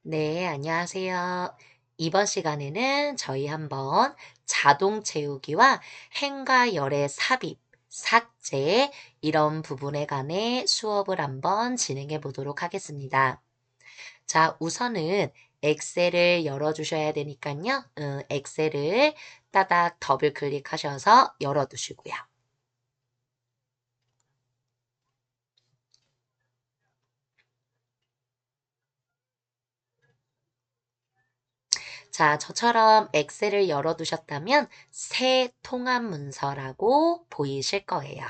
네, 안녕하세요. 이번 시간에는 저희 한번 자동 채우기와 행과 열의 삽입, 삭제 이런 부분에 관해 수업을 한번 진행해 보도록 하겠습니다. 자, 우선은 엑셀을 열어주셔야 되니까요. 엑셀을 따닥 더블 클릭하셔서 열어두시고요. 자, 저처럼 엑셀을 열어두셨다면 새 통합 문서라고 보이실 거예요.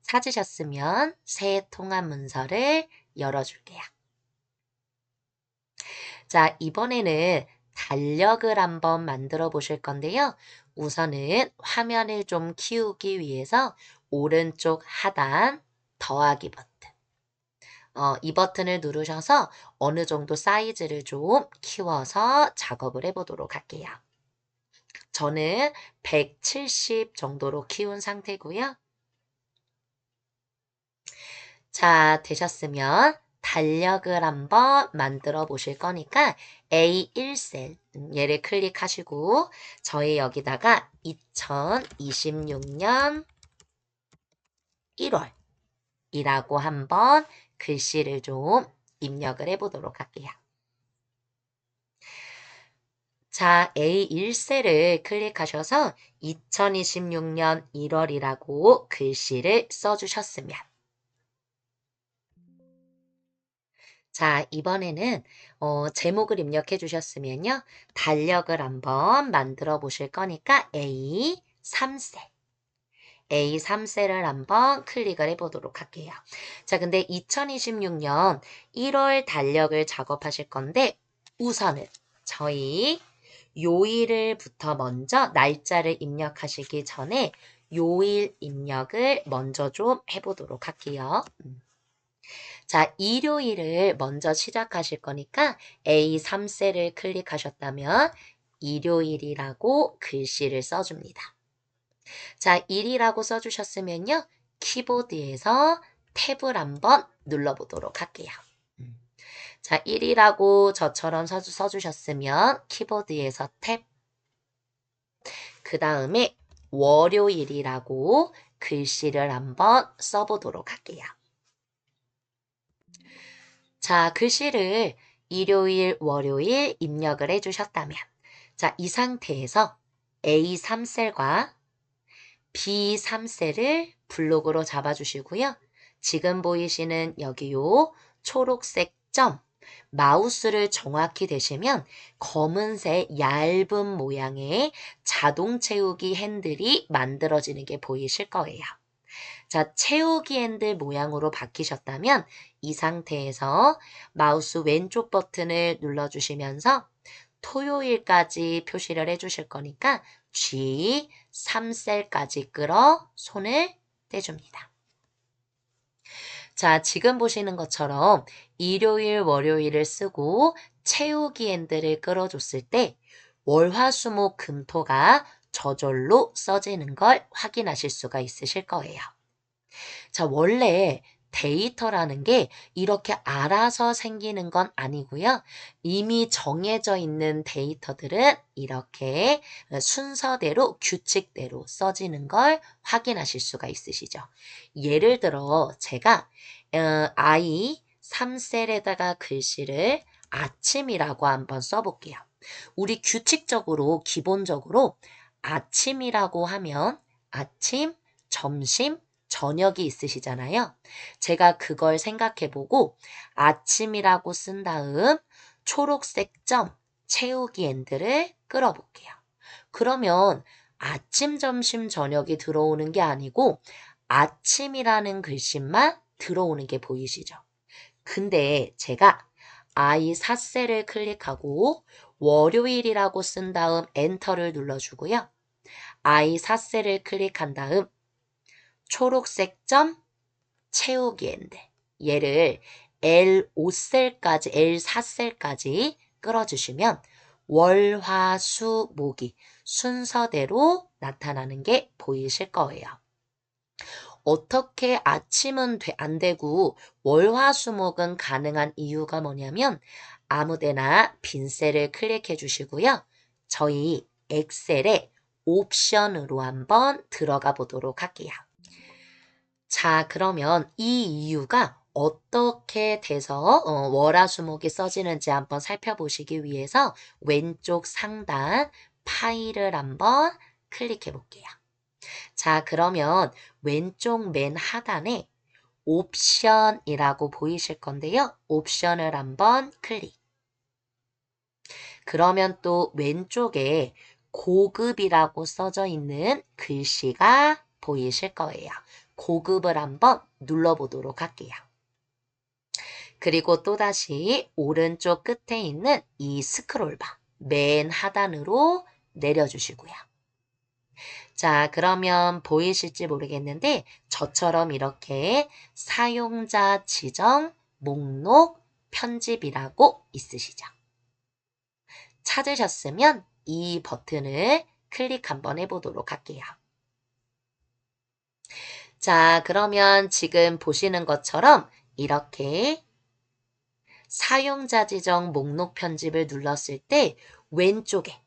찾으셨으면 새 통합 문서를 열어줄게요. 자, 이번에는 달력을 한번 만들어 보실 건데요. 우선은 화면을 좀 키우기 위해서 오른쪽 하단 더하기 버튼. 이 버튼을 누르셔서 어느 정도 사이즈를 좀 키워서 작업을 해보도록 할게요. 저는 170 정도로 키운 상태고요. 자, 되셨으면 달력을 한번 만들어 보실 거니까 A1셀 얘를 클릭하시고 저희 여기다가 2026년 1월이라고 한번 글씨를 좀 입력을 해보도록 할게요. 자, A1셀을 클릭하셔서 2026년 1월이라고 글씨를 써주셨으면 자, 이번에는 제목을 입력해 주셨으면요. 달력을 한번 만들어 보실 거니까 A3셀. A3셀을 한번 클릭을 해보도록 할게요. 자, 근데 2026년 1월 달력을 작업하실 건데 우선은 저희 요일을부터 먼저 날짜를 입력하시기 전에 요일 입력을 먼저 좀 해보도록 할게요. 자, 일요일을 먼저 시작하실 거니까 A3셀을 클릭하셨다면 일요일이라고 글씨를 써줍니다. 자, 일이라고 써주셨으면요. 키보드에서 탭을 한번 눌러보도록 할게요. 자, 1이라고 저처럼 써주셨으면 키보드에서 탭, 그 다음에 월요일이라고 글씨를 한번 써보도록 할게요. 자, 글씨를 일요일, 월요일 입력을 해주셨다면 자, 이 상태에서 A3셀과 B3셀을 블록으로 잡아주시고요. 지금 보이시는 여기 요 초록색 점 마우스를 정확히 대시면 검은색 얇은 모양의 자동 채우기 핸들이 만들어지는 게 보이실 거예요. 자, 채우기 핸들 모양으로 바뀌셨다면 이 상태에서 마우스 왼쪽 버튼을 눌러주시면서 토요일까지 표시를 해주실 거니까 G3셀까지 끌어 손을 떼줍니다. 자, 지금 보시는 것처럼 일요일, 월요일을 쓰고 채우기 핸들을 끌어줬을 때 월화수목 금토가 저절로 써지는 걸 확인하실 수가 있으실 거예요. 자, 원래 데이터라는 게 이렇게 알아서 생기는 건 아니고요. 이미 정해져 있는 데이터들은 이렇게 순서대로 규칙대로 써지는 걸 확인하실 수가 있으시죠. 예를 들어 제가 I 3셀에다가 글씨를 아침이라고 한번 써볼게요. 우리 규칙적으로 기본적으로 아침이라고 하면 아침, 점심, 저녁이 있으시잖아요. 제가 그걸 생각해보고 아침이라고 쓴 다음 초록색 점 채우기 핸들을 끌어볼게요. 그러면 아침, 점심, 저녁이 들어오는 게 아니고 아침이라는 글씨만 들어오는 게 보이시죠? 근데 제가 I4셀을 클릭하고 월요일이라고 쓴 다음 엔터를 눌러주고요. I4셀을 클릭한 다음 초록색 점 채우기 핸들 얘를 L5셀까지 L4셀까지 끌어주시면 월, 화, 수, 목이 순서대로 나타나는 게 보이실 거예요. 어떻게 아침은 안 되고 월화수목은 가능한 이유가 뭐냐면 아무데나 빈 셀을 클릭해 주시고요. 저희 엑셀에 옵션으로 한번 들어가 보도록 할게요. 자, 그러면 이 이유가 어떻게 돼서 월화수목이 써지는지 한번 살펴보시기 위해서 왼쪽 상단 파일을 한번 클릭해 볼게요. 자, 그러면 왼쪽 맨 하단에 옵션이라고 보이실 건데요. 옵션을 한번 클릭. 그러면 또 왼쪽에 고급이라고 써져 있는 글씨가 보이실 거예요. 고급을 한번 눌러보도록 할게요. 그리고 또다시 오른쪽 끝에 있는 이 스크롤바 맨 하단으로 내려주시고요. 자, 그러면 보이실지 모르겠는데 저처럼 이렇게 사용자 지정 목록 편집이라고 있으시죠? 찾으셨으면 이 버튼을 클릭 한번 해보도록 할게요. 자, 그러면 지금 보시는 것처럼 이렇게 사용자 지정 목록 편집을 눌렀을 때 왼쪽에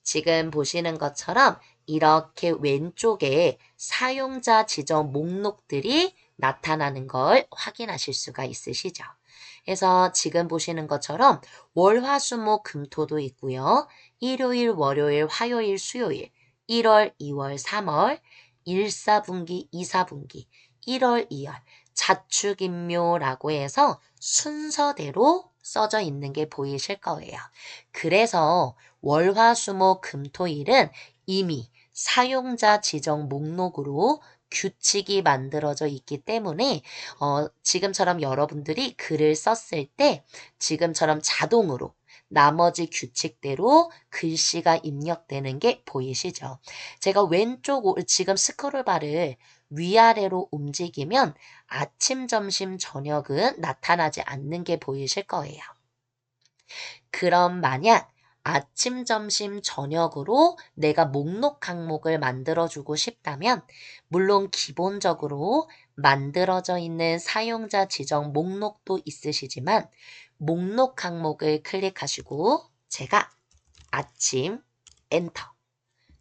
지금 보시는 것처럼 이렇게 왼쪽에 사용자 지정 목록들이 나타나는 걸 확인하실 수가 있으시죠. 그래서 지금 보시는 것처럼 월, 화, 수, 목, 금, 토도 있고요. 일요일, 월요일, 화요일, 수요일, 1월, 2월, 3월, 1, 4분기, 2, 4분기, 1월, 2월, 자축인묘라고 해서 순서대로 써져 있는 게 보이실 거예요. 그래서 월, 화, 수, 목, 금, 토, 일은 이미 사용자 지정 목록으로 규칙이 만들어져 있기 때문에 지금처럼 여러분들이 글을 썼을 때 지금처럼 자동으로 나머지 규칙대로 글씨가 입력되는 게 보이시죠? 제가 지금 스크롤바를 위아래로 움직이면 아침, 점심, 저녁은 나타나지 않는 게 보이실 거예요. 그럼 만약 아침, 점심, 저녁으로 내가 목록 항목을 만들어주고 싶다면 물론 기본적으로 만들어져 있는 사용자 지정 목록도 있으시지만 목록 항목을 클릭하시고 제가 아침, 엔터,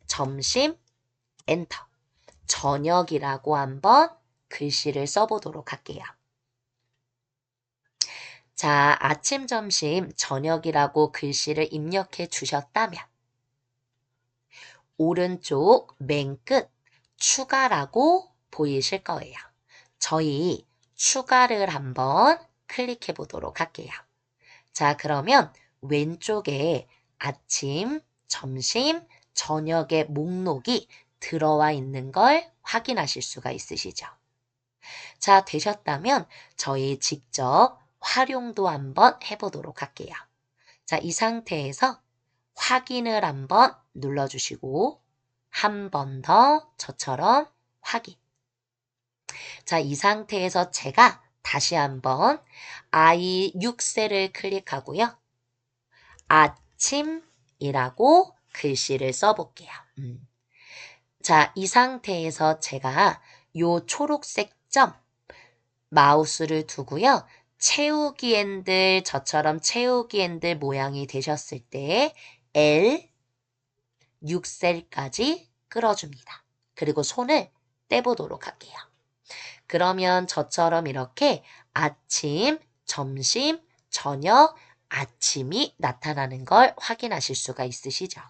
점심, 엔터, 저녁이라고 한번 글씨를 써보도록 할게요. 자, 아침, 점심, 저녁이라고 글씨를 입력해 주셨다면 오른쪽 맨 끝 추가라고 보이실 거예요. 저희 추가를 한번 클릭해 보도록 할게요. 자, 그러면 왼쪽에 아침, 점심, 저녁의 목록이 들어와 있는 걸 확인하실 수가 있으시죠? 자, 되셨다면 저희 직접 활용도 한번 해보도록 할게요. 자, 이 상태에서 확인을 한번 눌러주시고 한 번 더 저처럼 확인. 자, 이 상태에서 제가 다시 한번 I6셀을 클릭하고요. 아침이라고 글씨를 써볼게요. 자, 이 상태에서 제가 요 초록색 점 마우스를 두고요. 채우기 핸들, 저처럼 채우기 핸들 모양이 되셨을 때 L 6셀까지 끌어줍니다. 그리고 손을 떼보도록 할게요. 그러면 저처럼 이렇게 아침, 점심, 저녁, 아침이 나타나는 걸 확인하실 수가 있으시죠?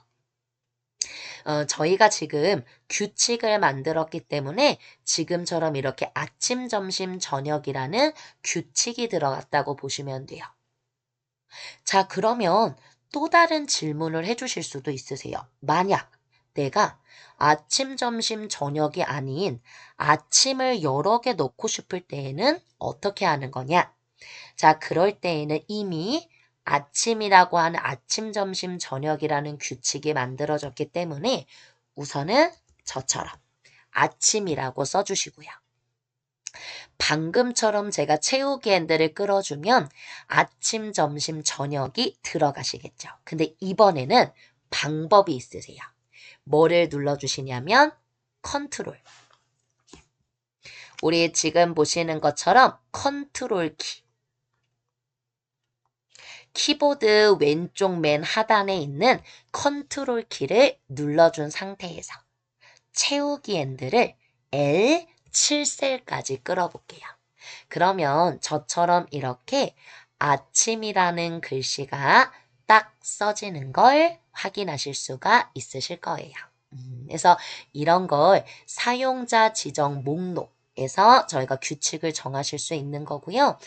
저희가 지금 규칙을 만들었기 때문에 지금처럼 이렇게 아침, 점심, 저녁이라는 규칙이 들어갔다고 보시면 돼요. 자, 그러면 또 다른 질문을 해주실 수도 있으세요. 만약 내가 아침, 점심, 저녁이 아닌 아침을 여러 개 넣고 싶을 때에는 어떻게 하는 거냐? 자, 그럴 때에는 이미 아침이라고 하는 아침, 점심, 저녁이라는 규칙이 만들어졌기 때문에 우선은 저처럼 아침이라고 써주시고요. 방금처럼 제가 채우기 핸들을 끌어주면 아침, 점심, 저녁이 들어가시겠죠. 근데 이번에는 방법이 있으세요. 뭐를 눌러주시냐면 컨트롤. 우리 지금 보시는 것처럼 컨트롤 키. 키보드 왼쪽 맨 하단에 있는 컨트롤 키를 눌러준 상태에서 채우기 핸들을 L7셀까지 끌어볼게요. 그러면 저처럼 이렇게 아침이라는 글씨가 딱 써지는 걸 확인하실 수가 있으실 거예요. 그래서 이런 걸 사용자 지정 목록에서 저희가 규칙을 정하실 수 있는 거고요.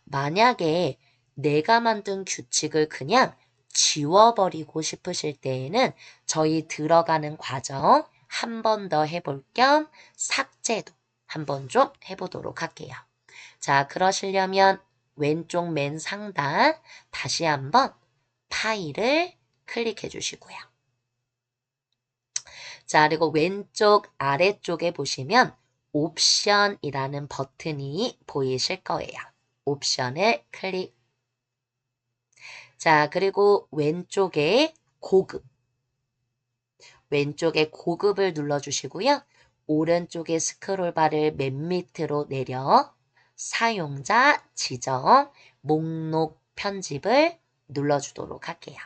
만약에 내가 만든 규칙을 그냥 지워버리고 싶으실 때에는 저희 들어가는 과정 한 번 더 해볼 겸 삭제도 한번 좀 해보도록 할게요. 자, 그러시려면 왼쪽 맨 상단 다시 한번 파일을 클릭해 주시고요. 자, 그리고 왼쪽 아래쪽에 보시면 옵션이라는 버튼이 보이실 거예요. 옵션을 클릭. 자, 그리고 왼쪽에 고급. 왼쪽에 고급을 눌러주시고요. 오른쪽에 스크롤바를 맨 밑으로 내려 사용자 지정 목록 편집을 눌러주도록 할게요.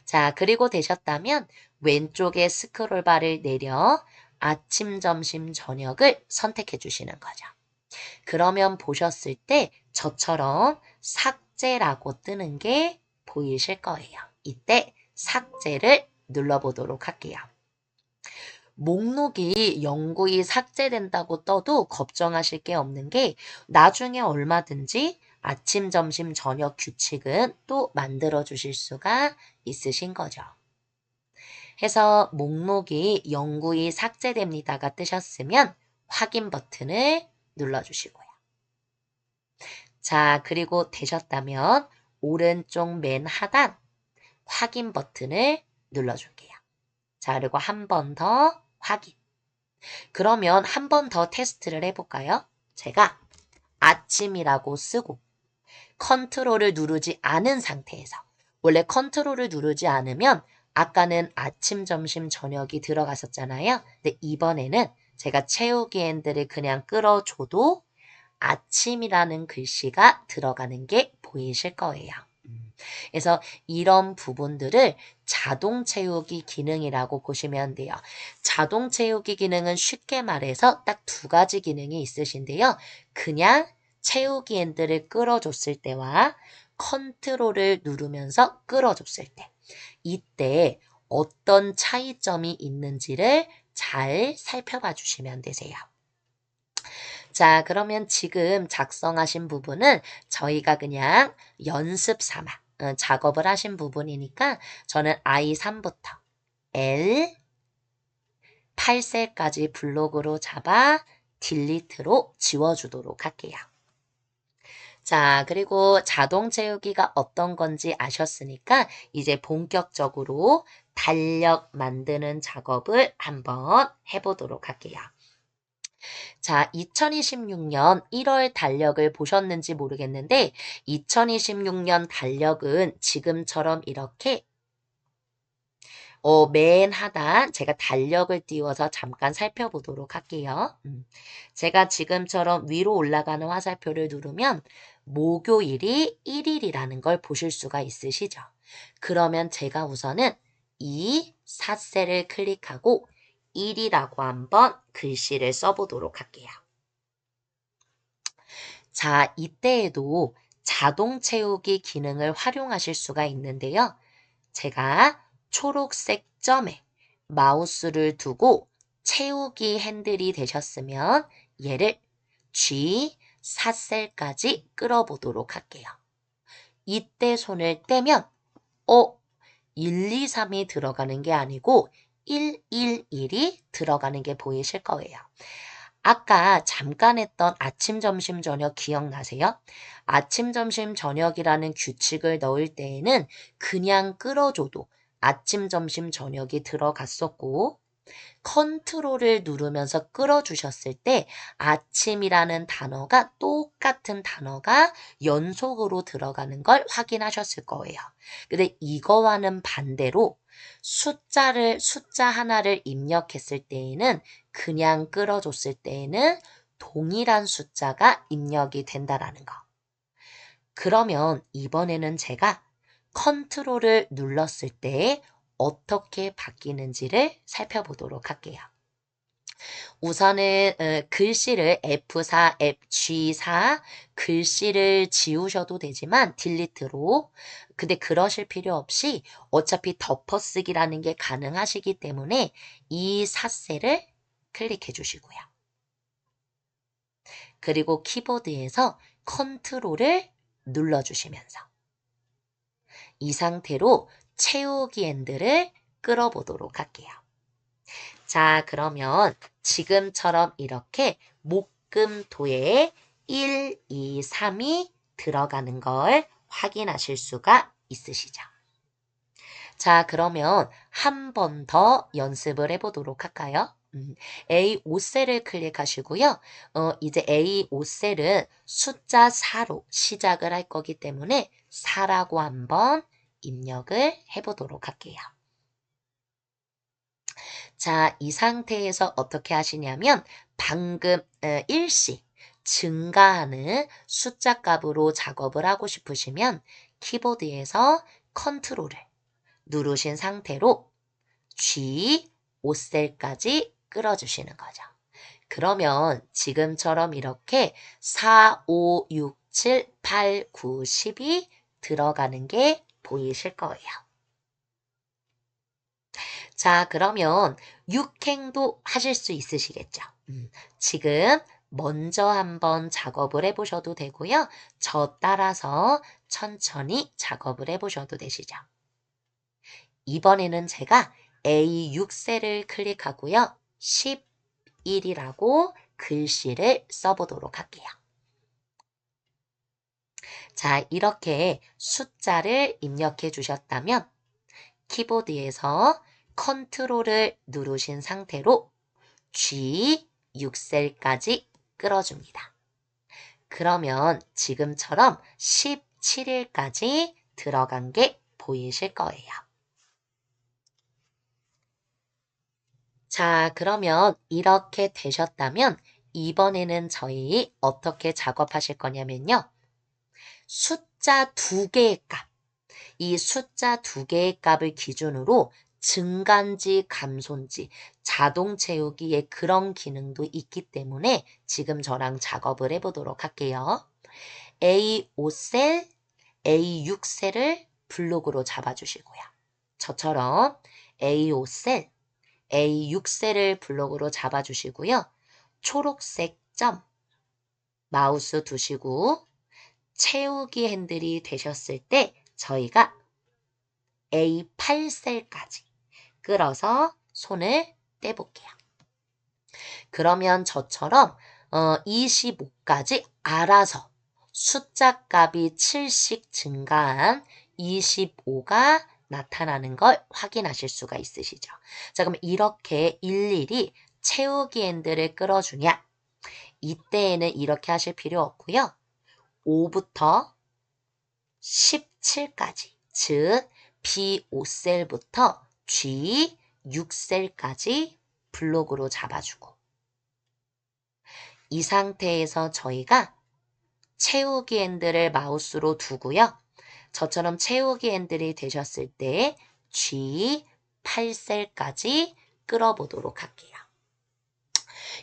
자, 그리고 되셨다면 왼쪽에 스크롤바를 내려 아침, 점심, 저녁을 선택해 주시는 거죠. 그러면 보셨을 때 저처럼 삭제라고 뜨는 게 보이실 거예요. 이때 삭제를 눌러보도록 할게요. 목록이 영구히 삭제된다고 떠도 걱정하실 게 없는 게 나중에 얼마든지 아침, 점심, 저녁 규칙은 또 만들어 주실 수가 있으신 거죠. 해서 목록이 영구히 삭제됩니다가 뜨셨으면 확인 버튼을 눌러주시고요. 자, 그리고 되셨다면 오른쪽 맨 하단 확인 버튼을 눌러줄게요. 자, 그리고 한 번 더 확인. 그러면 한 번 더 테스트를 해볼까요? 제가 아침이라고 쓰고 컨트롤을 누르지 않은 상태에서 원래 컨트롤을 누르지 않으면 아까는 아침, 점심, 저녁이 들어갔었잖아요. 근데 이번에는 제가 채우기 핸들을 그냥 끌어줘도 아침이라는 글씨가 들어가는 게 보이실 거예요. 그래서 이런 부분들을 자동 채우기 기능이라고 보시면 돼요. 자동 채우기 기능은 쉽게 말해서 딱 두 가지 기능이 있으신데요. 그냥 채우기 핸들을 끌어줬을 때와 컨트롤을 누르면서 끌어줬을 때 이때 어떤 차이점이 있는지를 잘 살펴봐 주시면 되세요. 자, 그러면 지금 작성하신 부분은 저희가 그냥 연습 삼아 작업을 하신 부분이니까 저는 I3부터 L 8셀까지 블록으로 잡아 딜리트로 지워주도록 할게요. 자, 그리고 자동 채우기가 어떤 건지 아셨으니까 이제 본격적으로 달력 만드는 작업을 한번 해보도록 할게요. 자, 2026년 1월 달력을 보셨는지 모르겠는데 2026년 달력은 지금처럼 이렇게 맨 하단 제가 달력을 띄워서 잠깐 살펴보도록 할게요. 제가 지금처럼 위로 올라가는 화살표를 누르면 목요일이 1일이라는 걸 보실 수가 있으시죠? 그러면 제가 우선은 이 삿셀을 클릭하고 1이라고 한번 글씨를 써보도록 할게요. 자, 이때에도 자동 채우기 기능을 활용하실 수가 있는데요. 제가 초록색 점에 마우스를 두고 채우기 핸들이 되셨으면 얘를 G4셀까지 끌어보도록 할게요. 이때 손을 떼면 1, 2, 3이 들어가는 게 아니고 111이 들어가는 게 보이실 거예요. 아까 잠깐 했던 아침, 점심, 저녁 기억나세요? 아침, 점심, 저녁이라는 규칙을 넣을 때에는 그냥 끌어줘도 아침, 점심, 저녁이 들어갔었고 컨트롤을 누르면서 끌어주셨을 때 아침이라는 단어가 똑같은 단어가 연속으로 들어가는 걸 확인하셨을 거예요. 근데 이거와는 반대로 숫자 하나를 입력했을 때에는 그냥 끌어줬을 때에는 동일한 숫자가 입력이 된다라는 거. 그러면 이번에는 제가 컨트롤을 눌렀을 때 어떻게 바뀌는지를 살펴보도록 할게요. 우선은 글씨를 F4, G4 글씨를 지우셔도 되지만 딜리트로 근데 그러실 필요 없이 어차피 덮어쓰기라는 게 가능하시기 때문에 이 삿셀을 클릭해 주시고요. 그리고 키보드에서 컨트롤을 눌러주시면서 이 상태로 채우기 핸들을 끌어보도록 할게요. 자, 그러면 지금처럼 이렇게 목금토에 1, 2, 3이 들어가는 걸 확인하실 수가 있으시죠. 자, 그러면 한 번 더 연습을 해보도록 할까요? A5셀을 클릭하시고요. 이제 A5셀은 숫자 4로 시작을 할 거기 때문에 4라고 한번 입력을 해보도록 할게요. 자, 이 상태에서 어떻게 하시냐면 방금 일시 증가하는 숫자 값으로 작업을 하고 싶으시면 키보드에서 컨트롤을 누르신 상태로 G5셀까지 끌어주시는 거죠. 그러면 지금처럼 이렇게 4, 5, 6, 7, 8, 9, 10이 들어가는 게 보이실 거예요. 자, 그러면 육행도 하실 수 있으시겠죠? 지금 먼저 한번 작업을 해보셔도 되고요. 저 따라서 천천히 작업을 해보셔도 되시죠? 이번에는 제가 A6셀을 클릭하고요. 11이라고 글씨를 써보도록 할게요. 자, 이렇게 숫자를 입력해 주셨다면 키보드에서 컨트롤을 누르신 상태로 G6셀까지 끌어줍니다. 그러면 지금처럼 17일까지 들어간 게 보이실 거예요. 자, 그러면 이렇게 되셨다면 이번에는 저희 어떻게 작업하실 거냐면요. 숫자 2개의 값, 이 숫자 2개의 값을 기준으로 증가인지 감소인지 자동 채우기에 그런 기능도 있기 때문에 지금 저랑 작업을 해보도록 할게요. A5셀, A6셀을 블록으로 잡아주시고요. 저처럼 A5셀, A6셀을 블록으로 잡아주시고요. 초록색 점 마우스 두시고 채우기 핸들이 되셨을 때 저희가 A8셀까지 끌어서 손을 떼볼게요. 그러면 저처럼 25까지 알아서 숫자 값이 7씩 증가한 25가 나타나는 걸 확인하실 수가 있으시죠. 자, 그럼 이렇게 일일이 채우기 핸들을 끌어주냐? 이때에는 이렇게 하실 필요 없고요. 5부터 17까지, 즉 B5셀부터 G6셀까지 블록으로 잡아주고 이 상태에서 저희가 채우기 핸들을 마우스로 두고요. 저처럼 채우기 핸들이 되셨을 때 G8셀까지 끌어보도록 할게요.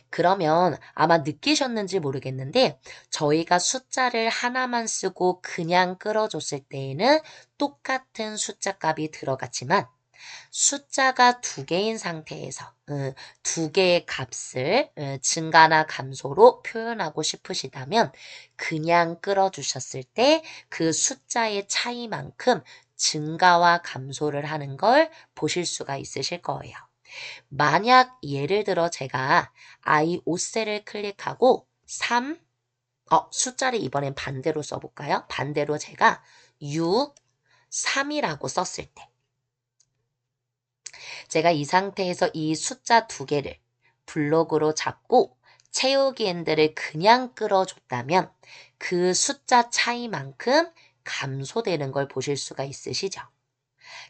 그러면 아마 느끼셨는지 모르겠는데 저희가 숫자를 하나만 쓰고 그냥 끌어줬을 때에는 똑같은 숫자 값이 들어갔지만 숫자가 2개인 상태에서 2개의 값을 증가나 감소로 표현하고 싶으시다면 그냥 끌어주셨을 때 그 숫자의 차이만큼 증가와 감소를 하는 걸 보실 수가 있으실 거예요. 만약 예를 들어 제가 I5셀을 클릭하고 3, 숫자를 이번엔 반대로 써볼까요? 반대로 제가 6, 3이라고 썼을 때 제가 이 상태에서 이 숫자 2개를 블록으로 잡고 채우기 핸들을 그냥 끌어줬다면 그 숫자 차이만큼 감소되는 걸 보실 수가 있으시죠?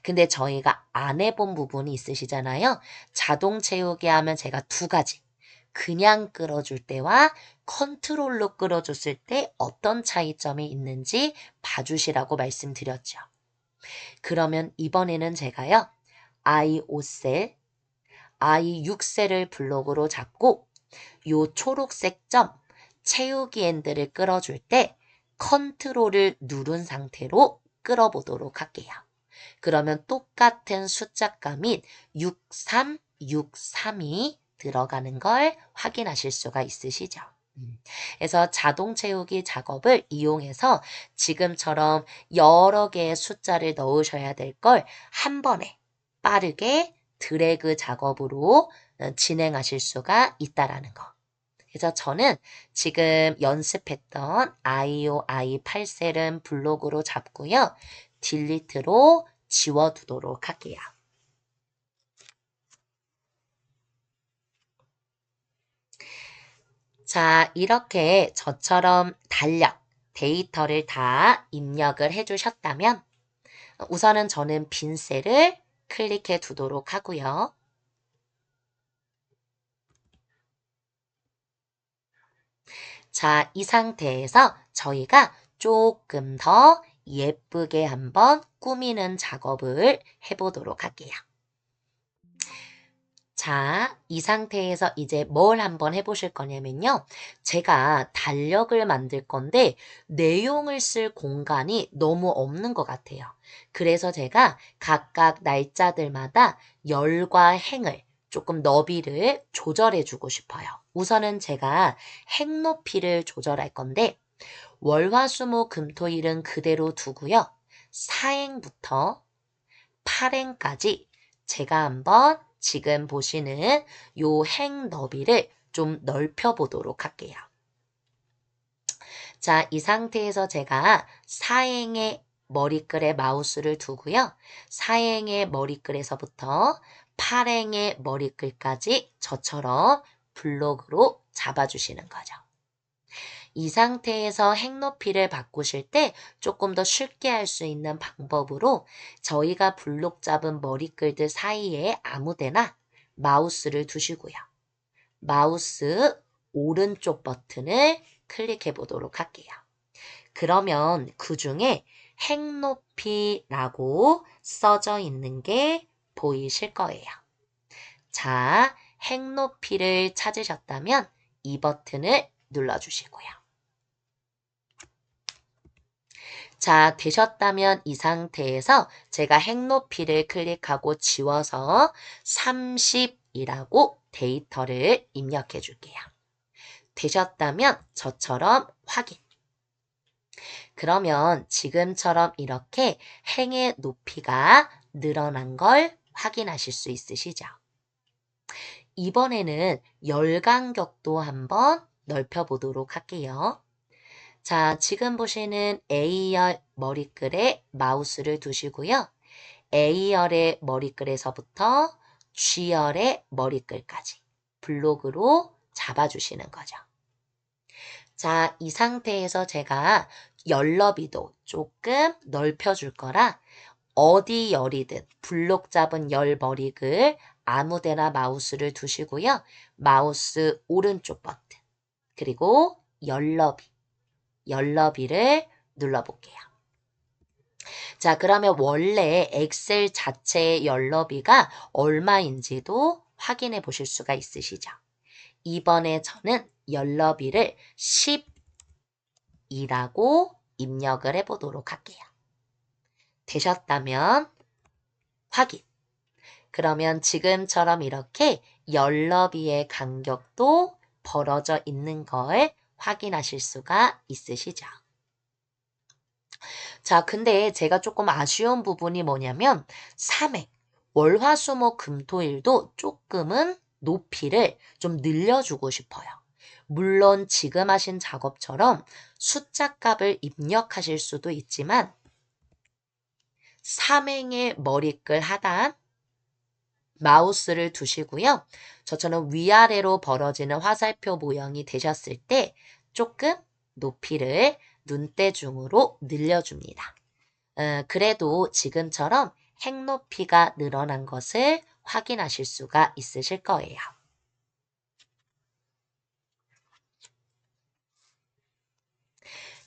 근데 저희가 안 해본 부분이 있으시잖아요. 자동 채우기 하면 제가 두 가지. 그냥 끌어줄 때와 컨트롤로 끌어줬을 때 어떤 차이점이 있는지 봐주시라고 말씀드렸죠. 그러면 이번에는 제가요. I5셀, I6셀을 블록으로 잡고 요 초록색 점 채우기 핸들을 끌어줄 때 컨트롤을 누른 상태로 끌어보도록 할게요. 그러면 똑같은 숫자가 및 6363이 들어가는 걸 확인하실 수가 있으시죠. 그래서 자동 채우기 작업을 이용해서 지금처럼 여러 개의 숫자를 넣으셔야 될 걸 한 번에 빠르게 드래그 작업으로 진행하실 수가 있다라는 거. 그래서 저는 지금 연습했던 IO, I8셀은 블록으로 잡고요. 딜리트로 지워두도록 할게요. 자, 이렇게 저처럼 달력, 데이터를 다 입력을 해주셨다면 우선은 저는 빈 셀을 클릭해 두도록 하고요. 자, 이 상태에서 저희가 조금 더 예쁘게 한번 꾸미는 작업을 해보도록 할게요. 자, 이 상태에서 이제 뭘 한번 해보실 거냐면요. 제가 달력을 만들 건데 내용을 쓸 공간이 너무 없는 것 같아요. 그래서 제가 각각 날짜들마다 열과 행을 조금 너비를 조절해 주고 싶어요. 우선은 제가 행 높이를 조절할 건데 월화수목금토일은 그대로 두고요. 사행부터 8행까지 제가 한번 지금 보시는 요 행 너비를 좀 넓혀 보도록 할게요. 자, 이 상태에서 제가 사행의 머리글에 마우스를 두고요. 사행의 머리글에서부터 8행의 머리글까지 저처럼 블록으로 잡아주시는 거죠. 이 상태에서 행 높이를 바꾸실 때 조금 더 쉽게 할 수 있는 방법으로 저희가 블록 잡은 머리글들 사이에 아무데나 마우스를 두시고요. 마우스 오른쪽 버튼을 클릭해 보도록 할게요. 그러면 그 중에 행 높이라고 써져 있는 게 보이실 거예요. 자, 행 높이를 찾으셨다면 이 버튼을 눌러주시고요. 자, 되셨다면 이 상태에서 제가 행 높이를 클릭하고 지워서 30이라고 데이터를 입력해 줄게요. 되셨다면 저처럼 확인. 그러면 지금처럼 이렇게 행의 높이가 늘어난 걸 확인하실 수 있으시죠? 이번에는 열 간격도 한번 넓혀보도록 할게요. 자, 지금 보시는 A열 머리글에 마우스를 두시고요. A열의 머리글에서부터 G열의 머리글까지 블록으로 잡아주시는 거죠. 자, 이 상태에서 제가 열 너비도 조금 넓혀줄 거라 어디 열이든 블록 잡은 열 머리글 아무데나 마우스를 두시고요. 마우스 오른쪽 버튼 그리고 열 너비를 눌러볼게요. 자, 그러면 원래 엑셀 자체의 열 너비가 얼마인지도 확인해 보실 수가 있으시죠? 이번에 저는 열 너비를 10이라고 입력을 해보도록 할게요. 되셨다면 확인. 그러면 지금처럼 이렇게 열 너비의 간격도 벌어져 있는 걸 확인하실 수가 있으시죠? 자, 근데 제가 조금 아쉬운 부분이 뭐냐면 3회, 월화수목금토일도 조금은 높이를 좀 늘려주고 싶어요. 물론 지금 하신 작업처럼 숫자 값을 입력하실 수도 있지만 3행의 머리글 하단 마우스를 두시고요. 저처럼 위아래로 벌어지는 화살표 모형이 되셨을 때 조금 높이를 눈대중으로 늘려줍니다. 그래도 지금처럼 행 높이가 늘어난 것을 확인하실 수가 있으실 거예요.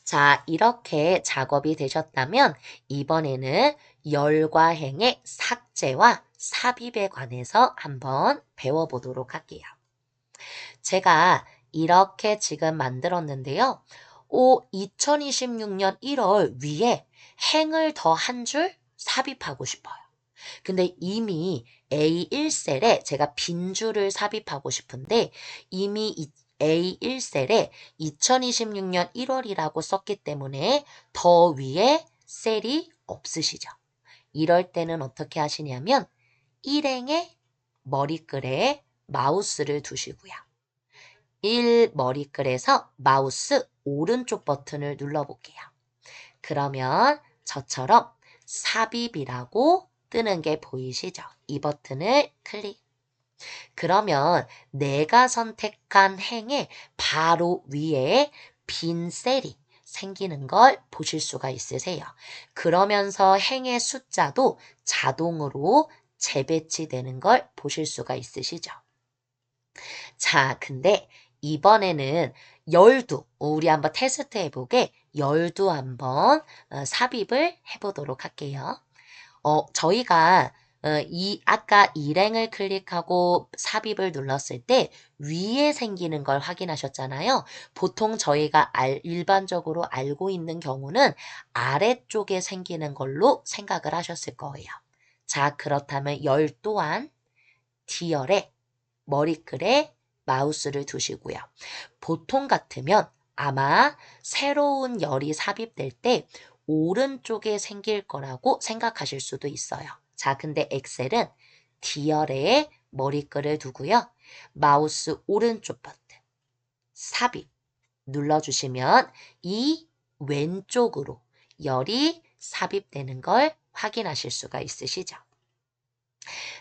자, 이렇게 작업이 되셨다면 이번에는 열과 행의 삭제와 삽입에 관해서 한번 배워보도록 할게요. 제가 이렇게 지금 만들었는데요. 2026년 1월 위에 행을 더 한 줄 삽입하고 싶어요. 근데 이미 A1셀에 제가 빈 줄을 삽입하고 싶은데 이미 A1셀에 2026년 1월이라고 썼기 때문에 더 위에 셀이 없으시죠. 이럴 때는 어떻게 하시냐면 일행의 머리글에 마우스를 두시고요. 1 머리글에서 마우스 오른쪽 버튼을 눌러볼게요. 그러면 저처럼 삽입이라고 뜨는 게 보이시죠? 이 버튼을 클릭. 그러면 내가 선택한 행의 바로 위에 빈 셀이 생기는 걸 보실 수가 있으세요. 그러면서 행의 숫자도 자동으로 재배치되는 걸 보실 수가 있으시죠. 자, 근데 이번에는 열두, 우리 한번 테스트 해보게 열두 한번 삽입을 해보도록 할게요. 저희가 아까 일행을 클릭하고 삽입을 눌렀을 때 위에 생기는 걸 확인하셨잖아요. 보통 저희가 일반적으로 알고 있는 경우는 아래쪽에 생기는 걸로 생각을 하셨을 거예요. 자, 그렇다면 열 또한 D열에 머리글에 마우스를 두시고요. 보통 같으면 아마 새로운 열이 삽입될 때 오른쪽에 생길 거라고 생각하실 수도 있어요. 자, 근데 엑셀은 D열에 머리글을 두고요. 마우스 오른쪽 버튼 삽입 눌러주시면 이 왼쪽으로 열이 삽입되는 걸 확인하실 수가 있으시죠.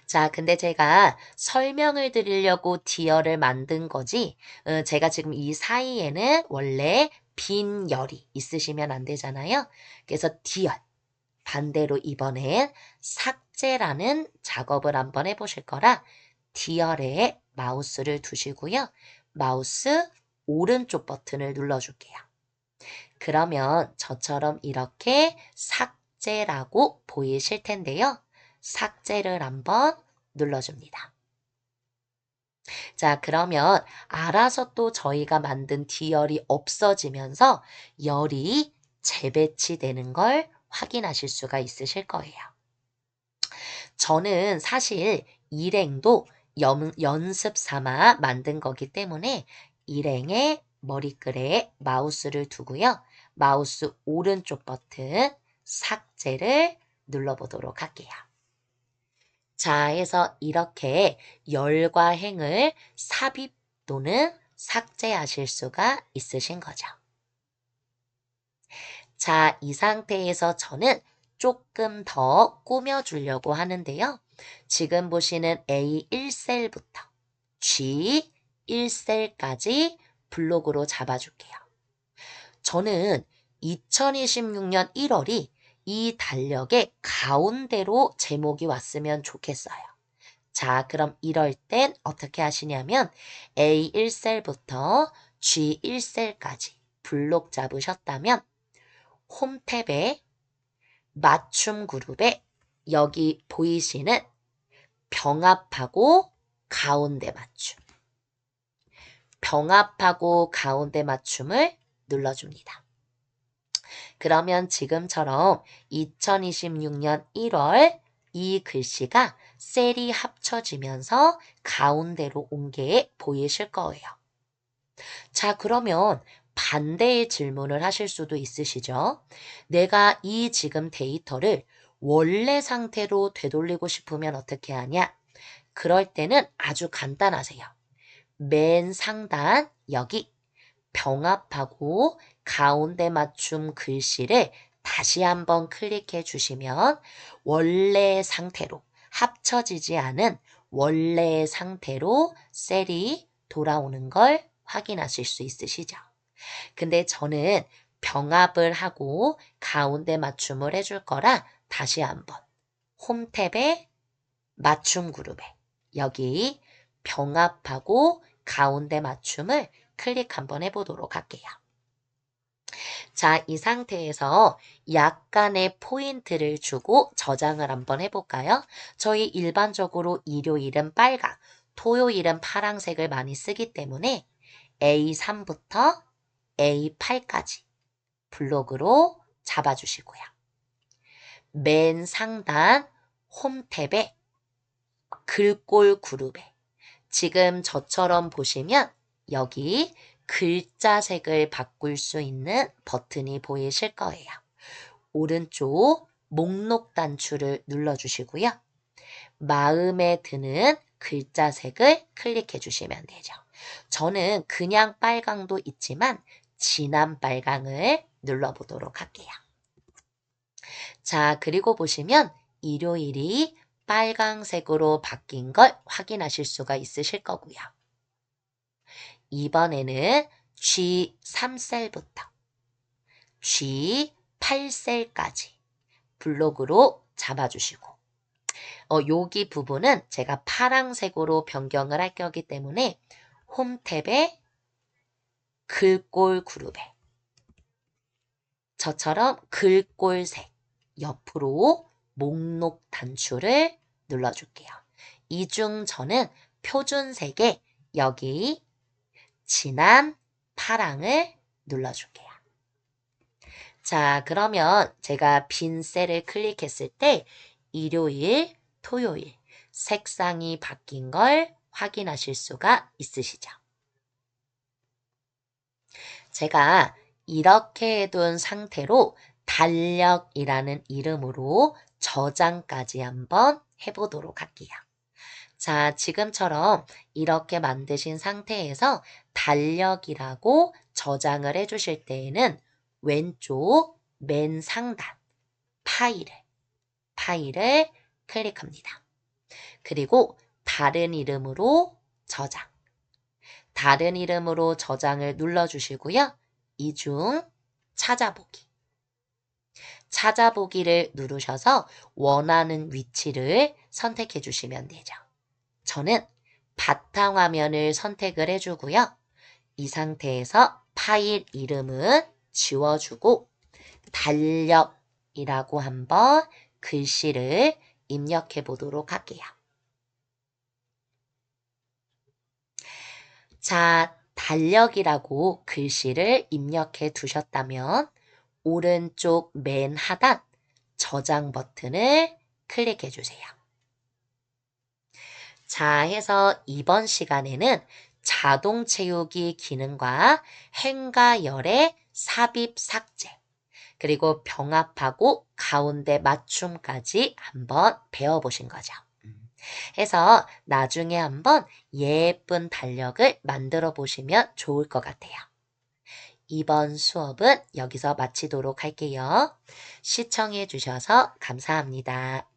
자, 근데 제가 설명을 드리려고 D열을 만든 거지, 제가 지금 이 사이에는 원래 빈 열이 있으시면 안 되잖아요. 그래서 D열, 반대로 이번엔 삭제라는 작업을 한번 해보실 거라 D열에 마우스를 두시고요. 마우스 오른쪽 버튼을 눌러줄게요. 그러면 저처럼 이렇게 삭제라고 보이실 텐데요. 삭제를 한번 눌러줍니다. 자, 그러면 알아서 또 저희가 만든 D열이 없어지면서 열이 재배치되는 걸 확인하실 수가 있으실 거예요. 저는 사실 일행도 연습 삼아 만든 거기 때문에 일행의 머리글에 마우스를 두고요. 마우스 오른쪽 버튼 삭제를 눌러보도록 할게요. 자, 해서 이렇게 열과 행을 삽입 또는 삭제하실 수가 있으신 거죠. 자, 이 상태에서 저는 조금 더 꾸며주려고 하는데요. 지금 보시는 A1셀부터 G1셀까지 블록으로 잡아줄게요. 저는 2026년 1월이 이 달력의 가운데로 제목이 왔으면 좋겠어요. 자, 그럼 이럴 땐 어떻게 하시냐면 A1셀부터 G1셀까지 블록 잡으셨다면 홈 탭에 맞춤 그룹에 여기 보이시는 병합하고 가운데 맞춤, 병합하고 가운데 맞춤을 눌러줍니다. 그러면 지금처럼 2026년 1월 이 글씨가 셀이 합쳐지면서 가운데로 온 게 보이실 거예요. 자, 그러면 반대의 질문을 하실 수도 있으시죠? 내가 이 지금 데이터를 원래 상태로 되돌리고 싶으면 어떻게 하냐? 그럴 때는 아주 간단하세요. 맨 상단 여기 병합하고 가운데 맞춤 글씨를 다시 한번 클릭해 주시면 원래 상태로 합쳐지지 않은 원래 상태로 셀이 돌아오는 걸 확인하실 수 있으시죠? 근데 저는 병합을 하고 가운데 맞춤을 해줄 거라 다시 한번 홈 탭에 맞춤 그룹에 여기 병합하고 가운데 맞춤을 클릭 한번 해보도록 할게요. 자, 이 상태에서 약간의 포인트를 주고 저장을 한번 해볼까요? 저희 일반적으로 일요일은 빨강, 토요일은 파란색을 많이 쓰기 때문에 A3부터 A8까지 블록으로 잡아주시고요. 맨 상단 홈 탭에 글꼴 그룹에 지금 저처럼 보시면 여기 글자색을 바꿀 수 있는 버튼이 보이실 거예요. 오른쪽 목록 단추를 눌러주시고요. 마음에 드는 글자색을 클릭해 주시면 되죠. 저는 그냥 빨강도 있지만 진한 빨강을 눌러보도록 할게요. 자, 그리고 보시면 일요일이 빨강색으로 바뀐 걸 확인하실 수가 있으실 거고요. 이번에는 G3셀부터 G8셀까지 블록으로 잡아주시고 여기 부분은 제가 파란색으로 변경을 할 거기 때문에 홈 탭에 글꼴 그룹에 저처럼 글꼴색 옆으로 목록 단추를 눌러줄게요. 이 중 저는 표준색에 여기 진한 파랑을 눌러줄게요. 자, 그러면 제가 빈 셀을 클릭했을 때 일요일, 토요일 색상이 바뀐 걸 확인하실 수가 있으시죠? 제가 이렇게 해둔 상태로 달력이라는 이름으로 저장까지 한번 해보도록 할게요. 자, 지금처럼 이렇게 만드신 상태에서 달력이라고 저장을 해주실 때에는 왼쪽 맨 상단 파일을 클릭합니다. 그리고 다른 이름으로 저장. 다른 이름으로 저장을 눌러주시고요. 이 중 찾아보기를 누르셔서 원하는 위치를 선택해 주시면 되죠. 저는 바탕화면을 선택을 해주고요. 이 상태에서 파일 이름은 지워주고 달력이라고 한번 글씨를 입력해 보도록 할게요. 자, 달력이라고 글씨를 입력해 두셨다면 오른쪽 맨 하단 저장 버튼을 클릭해 주세요. 자, 해서 이번 시간에는 자동 채우기 기능과 행과 열의 삽입 삭제, 그리고 병합하고 가운데 맞춤까지 한번 배워보신 거죠. 해서 나중에 한번 예쁜 달력을 만들어 보시면 좋을 것 같아요. 이번 수업은 여기서 마치도록 할게요. 시청해 주셔서 감사합니다.